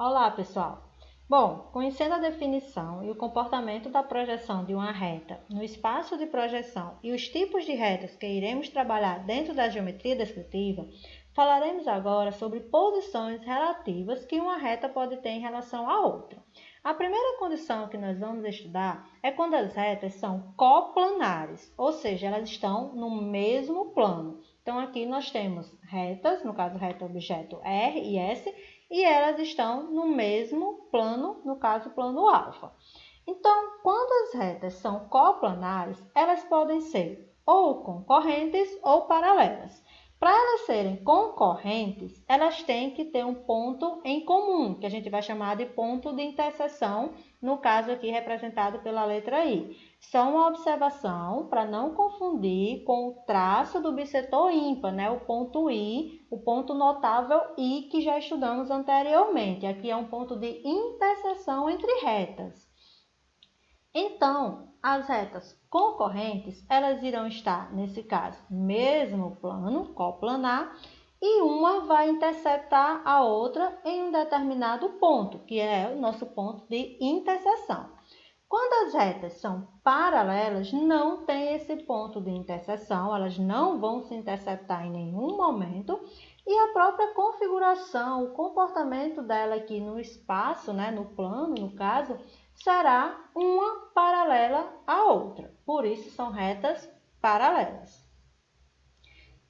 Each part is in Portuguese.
Olá, pessoal! Bom, conhecendo a definição e o comportamento da projeção de uma reta no espaço de projeção e os tipos de retas que iremos trabalhar dentro da geometria descritiva, falaremos agora sobre posições relativas que uma reta pode ter em relação à outra. A primeira condição que nós vamos estudar é quando as retas são coplanares, ou seja, elas estão no mesmo plano. Então, aqui nós temos retas, no caso, reta objeto R e S, e elas estão no mesmo plano, no caso, plano alfa. Então, quando as retas são coplanares, elas podem ser ou concorrentes ou paralelas. Para elas serem concorrentes, elas têm que ter um ponto em comum, que a gente vai chamar de ponto de interseção, no caso aqui representado pela letra I. Só uma observação para não confundir com o traço do bissetor ímpar, né? O ponto I, o ponto notável I que já estudamos anteriormente. Aqui é um ponto de interseção entre retas. Então, as retas concorrentes, elas irão estar, nesse caso, mesmo plano, coplanar, e uma vai interceptar a outra em um determinado ponto, que é o nosso ponto de interseção. Quando as retas são paralelas, não tem esse ponto de interseção, elas não vão se interceptar em nenhum momento, e a própria configuração, o comportamento dela aqui no espaço, né, no plano, no caso, será uma paralela à outra. Por isso, são retas paralelas.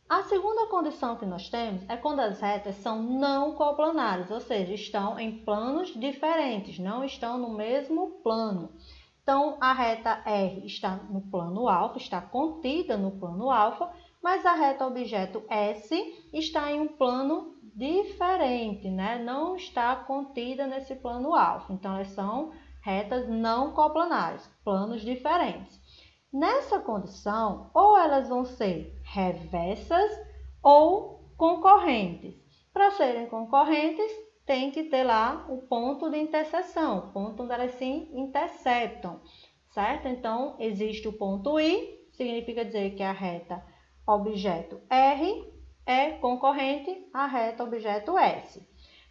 A segunda condição que nós temos é quando as retas são não coplanares, ou seja, estão em planos diferentes, não estão no mesmo plano. Então, a reta R está no plano alfa, está contida no plano alfa, mas a reta objeto S está em um plano diferente, né? Não está contida nesse plano alfa. Então, elas são retas não coplanares, planos diferentes. Nessa condição, ou elas vão ser reversas ou concorrentes. Para serem concorrentes, tem que ter lá o ponto de interseção, o ponto onde elas se interceptam, certo? Então, existe o ponto I, significa dizer que a reta objeto R é concorrente à reta objeto S.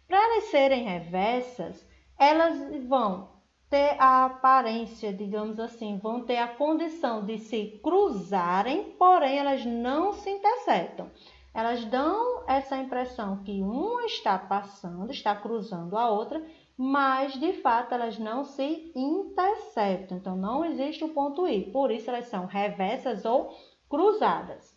Para elas serem reversas, elas vão ter a aparência, digamos assim, vão ter a condição de se cruzarem, porém elas não se interceptam. Elas dão essa impressão que uma está passando, está cruzando a outra, mas de fato elas não se interceptam. Então não existe o ponto I, por isso elas são reversas ou cruzadas.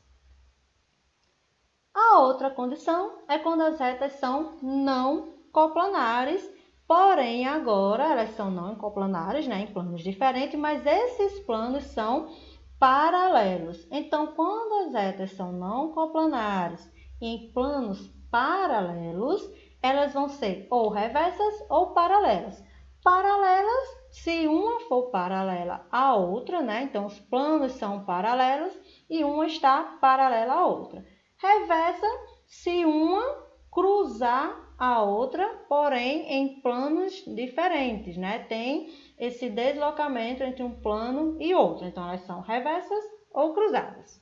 A outra condição é quando as retas são não coplanares, porém agora elas são não coplanares, né, em planos diferentes, mas esses planos são paralelos. Então, quando as retas são não coplanares e em planos paralelos, elas vão ser ou reversas ou paralelas. Paralelas, se uma for paralela à outra, né? Então, os planos são paralelos e uma está paralela à outra. Reversa, se uma cruzar a outra, porém em planos diferentes, né? Tem esse deslocamento entre um plano e outro. Então, elas são reversas ou cruzadas.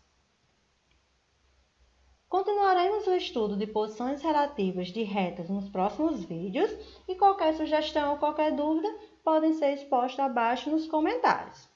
Continuaremos o estudo de posições relativas de retas nos próximos vídeos e qualquer sugestão ou qualquer dúvida podem ser expostas abaixo nos comentários.